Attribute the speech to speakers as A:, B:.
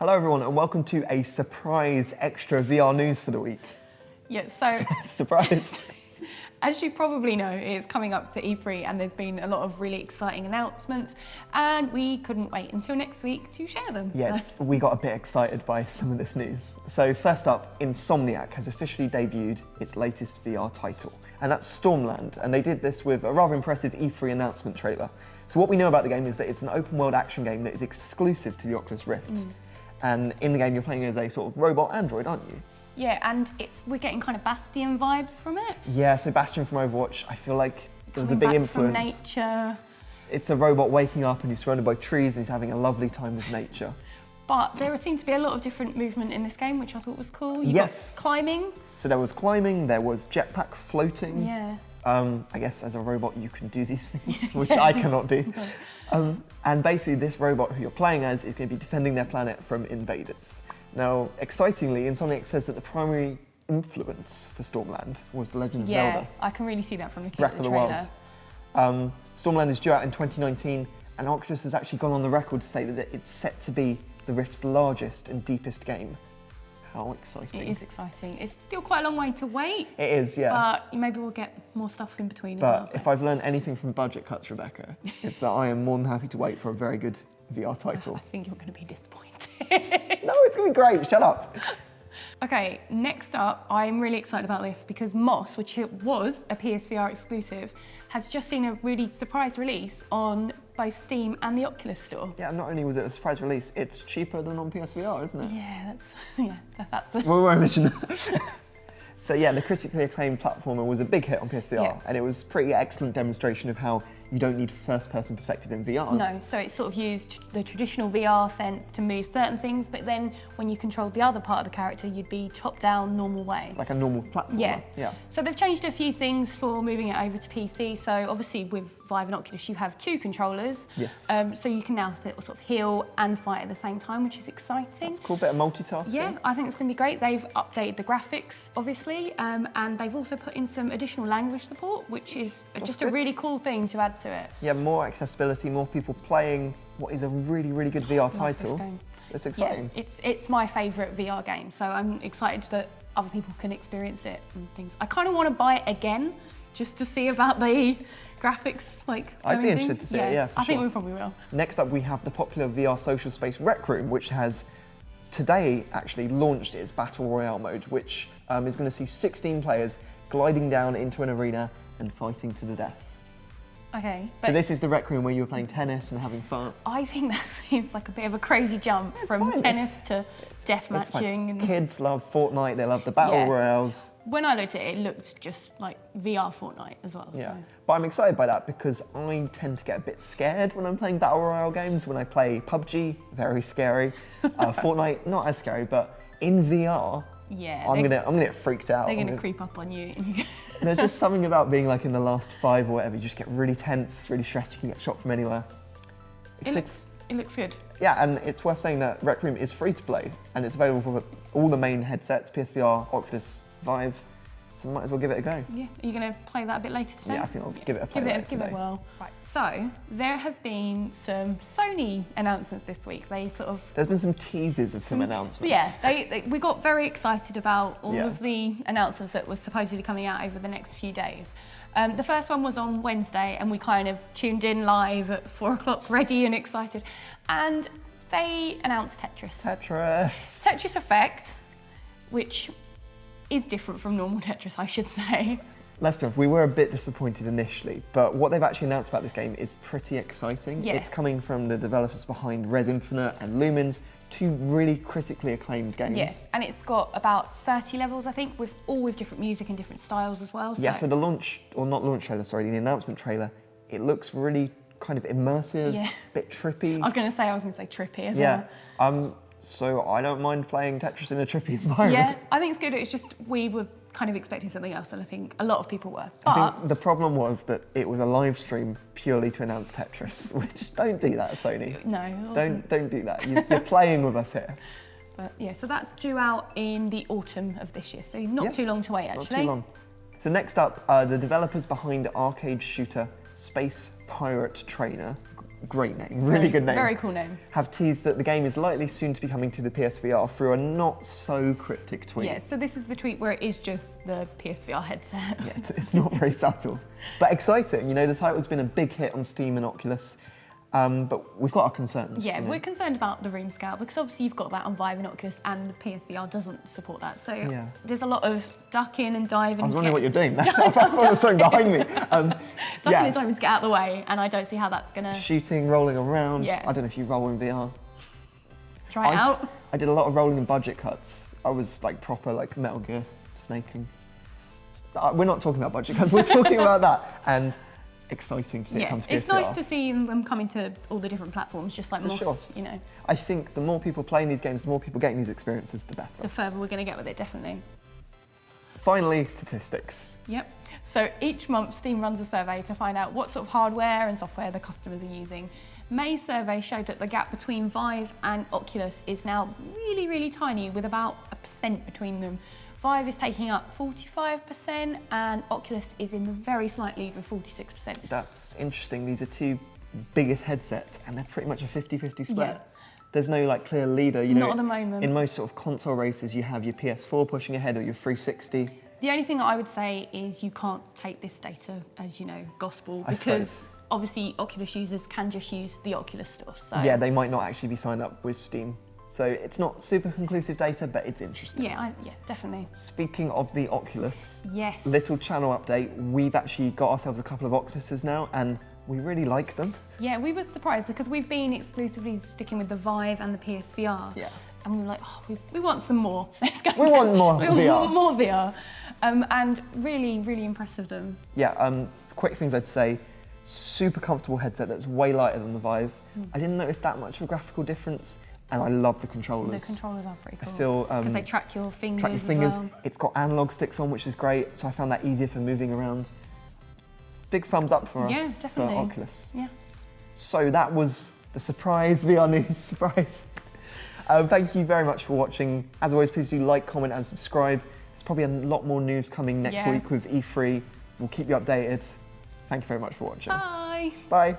A: Hello everyone and welcome to a surprise extra VR news for the week.
B: Yeah, so
A: Surprise!
B: As you probably know, it's coming up to E3 and there's been a lot of really exciting announcements and we couldn't wait until next week to share them.
A: Yes, we got a bit excited by some of this news. So first up, Insomniac has officially debuted its latest VR title, and that's Stormland, and they did this with a rather impressive E3 announcement trailer. So what we know about the game is that it's an open world action game that is exclusive to the Oculus Rift. And in the game you're playing as a sort of robot android, aren't you?
B: Yeah, and we're getting kind of Bastion vibes from it.
A: Yeah, so Bastion from Overwatch, I feel like there's a big influence.
B: From nature.
A: It's a robot waking up and he's surrounded by trees and he's having a lovely time with nature.
B: But there seemed to be a lot of different movement in this game, which I thought was cool.
A: Yes.
B: Got climbing.
A: So there was climbing, there was jetpack floating.
B: Yeah.
A: I guess as a robot you can do these things, which I cannot do. And basically this robot who you're playing as is going to be defending their planet from invaders. Now, excitingly, Insomniac says that the primary influence for Stormland was The Legend of Zelda.
B: Yeah, I can really see that from looking
A: Breath
B: at
A: of
B: the
A: the
B: trailer.
A: Wild. Stormland is due out in 2019, and Oculus has actually gone on the record to say that it's set to be the Rift's largest and deepest game. How exciting.
B: It is exciting. It's still quite a long way to wait.
A: It is, yeah.
B: But maybe we'll get more stuff in between
A: But
B: as well.
A: if I've learned anything from budget cuts, Rebecca, it's that I am more than happy to wait for a very good VR title.
B: I think you're going to be disappointed.
A: No, it's going to be great. Shut up.
B: Okay, next up, I'm really excited about this because Moss, which was a PSVR exclusive, has just seen a really surprise release on both Steam and the Oculus Store.
A: Yeah, not only was it a surprise release, it's cheaper than on PSVR, isn't it?
B: Yeah, that's it.
A: We won't mention that. So yeah, the critically acclaimed platformer was a big hit on PSVR, and it was a pretty excellent demonstration of how you don't need first-person perspective in VR.
B: No, so it sort of used the traditional VR sense to move certain things, but then when you controlled the other part of the character, you'd be top-down, normal way.
A: Like a normal platformer.
B: Yeah. So they've changed a few things for moving it over to PC. So obviously with Vive and Oculus, you have two controllers.
A: Yes.
B: So you can now sort of heal and fight at the same time, which is exciting.
A: That's a cool bit of multitasking.
B: Yeah, I think it's going to be great. They've updated the graphics, obviously, and they've also put in some additional language support, which is just a really cool thing to add to it.
A: Yeah, more accessibility, more people playing what is a really, really good VR title. It's exciting.
B: Yeah, it's my favourite VR game, so I'm excited that other people can experience it and things. I kind of want to buy it again, just to see about the graphics.
A: I'd be interested to see it, yeah, for
B: I think
A: sure.
B: we probably will.
A: Next up, we have the popular VR social space Rec Room, which has today actually launched its Battle Royale mode, which is going to see 16 players gliding down into an arena and fighting to the death.
B: Okay.
A: So this is the Rec Room where you were playing tennis and having fun.
B: I think that seems like a bit of a crazy jump from tennis to death matching. And
A: kids love Fortnite, they love the Battle Royales.
B: When I looked at it, it looked just like VR Fortnite as well.
A: Yeah,
B: so.
A: But I'm excited by that because I tend to get a bit scared when I'm playing Battle Royale games. When I play PUBG, very scary. Fortnite, not as scary, but in VR, I'm gonna get freaked out.
B: They're gonna creep up on you.
A: There's just something about being like in the last 5 or whatever, you just get really tense, really stressed, you can get shot from anywhere.
B: It looks good.
A: Yeah, and it's worth saying that Rec Room is free to play, and it's available for all the main headsets, PSVR, Oculus, Vive, so might as well give it a go.
B: Yeah, are you going to play that a bit later today?
A: Yeah, I think I'll give it a play later today.
B: Give it a whirl. Right, so there have been some Sony announcements this week.
A: There's been some teases of some announcements.
B: Yeah, we got very excited about all of the announcements that were supposedly coming out over the next few days. The first one was on Wednesday and we kind of tuned in live at 4 o'clock, ready and excited. And they announced Tetris. Tetris Effect, which is different from normal Tetris, I should say.
A: Let's be honest, we were a bit disappointed initially, but what they've actually announced about this game is pretty exciting.
B: Yeah.
A: It's coming from the developers behind Res Infinite and Lumens, two really critically acclaimed games.
B: Yeah, and it's got about 30 levels, I think, all with different music and different styles as well.
A: Yeah, so the the announcement trailer, it looks really kind of immersive, a bit trippy.
B: I was going to say trippy as well.
A: So I don't mind playing Tetris in a trippy environment.
B: Yeah, I think it's good. It's just we were kind of expecting something else, and I think a lot of people were.
A: I think the problem was that it was a live stream purely to announce Tetris, which don't do that, Sony.
B: No.
A: Don't do that. You're playing with us here.
B: But yeah, so that's due out in the autumn of this year, so not too long to wait actually.
A: Not too long. So next up, the developers behind arcade shooter Space Pirate Trainer, great name, really good name.
B: Very cool name.
A: Have teased that the game is likely soon to be coming to the PSVR through a not so cryptic tweet.
B: Yeah, so this is the tweet where it is just the PSVR headset.
A: Yeah, it's not very subtle, but exciting. You know, the title's been a big hit on Steam and Oculus, but we've got our concerns.
B: Yeah, we're concerned about the room scale because obviously you've got that on Vive and Oculus and the PSVR doesn't support that. So there's a lot of ducking and diving.
A: I was wondering what you're doing there. I thought there was something behind me.
B: Ducking and diving to get out of the way, and I don't see how that's going to...
A: Shooting, rolling around.
B: Yeah.
A: I don't know if you roll in VR.
B: Try it out.
A: I did a lot of rolling and budget cuts. I was like proper like Metal Gear snaking. We're not talking about budget cuts, we're talking about that. And exciting to see it come to PSVR.
B: It's nice to see them coming to all the different platforms, just like Moss, you know.
A: I think the more people playing these games, the more people getting these experiences, the better.
B: The further we're going to get with it, definitely.
A: Finally, statistics.
B: Yep. So each month, Steam runs a survey to find out what sort of hardware and software the customers are using. May's survey showed that the gap between Vive and Oculus is now really, really tiny, with about 1% between them. Vive is taking up 45% and Oculus is in the very slight lead with 46%.
A: That's interesting. These are two biggest headsets and they're pretty much a 50-50 split.
B: Yeah.
A: There's no like clear leader. You know,
B: not at the moment.
A: In most sort of console races, you have your PS4 pushing ahead or your 360.
B: The only thing that I would say is you can't take this data as, you know, gospel, because obviously Oculus users can just use the Oculus stuff. So.
A: Yeah, they might not actually be signed up with Steam. So it's not super conclusive data, but it's interesting.
B: Yeah, definitely.
A: Speaking of the Oculus,
B: yes,
A: little channel update. We've actually got ourselves a couple of Oculuses now, and we really like them.
B: Yeah, we were surprised because we've been exclusively sticking with the Vive and the PSVR.
A: Yeah.
B: And we were like, oh, we want some more. Let's go.
A: We want more VR.
B: We want more VR. And really, really impressed with them.
A: Yeah, quick things I'd say. Super comfortable headset that's way lighter than the Vive. I didn't notice that much of a graphical difference. And I love the controllers.
B: The controllers are pretty cool.
A: I feel
B: because they track your fingers.
A: Track your fingers.
B: As well.
A: It's got analog sticks on, which is great. So I found that easier for moving around. Big thumbs up for us for Oculus.
B: Yeah.
A: So that was the surprise VR news surprise. Thank you very much for watching. As always, please do like, comment, and subscribe. There's probably a lot more news coming next week with E3. We'll keep you updated. Thank you very much for watching.
B: Bye.
A: Bye.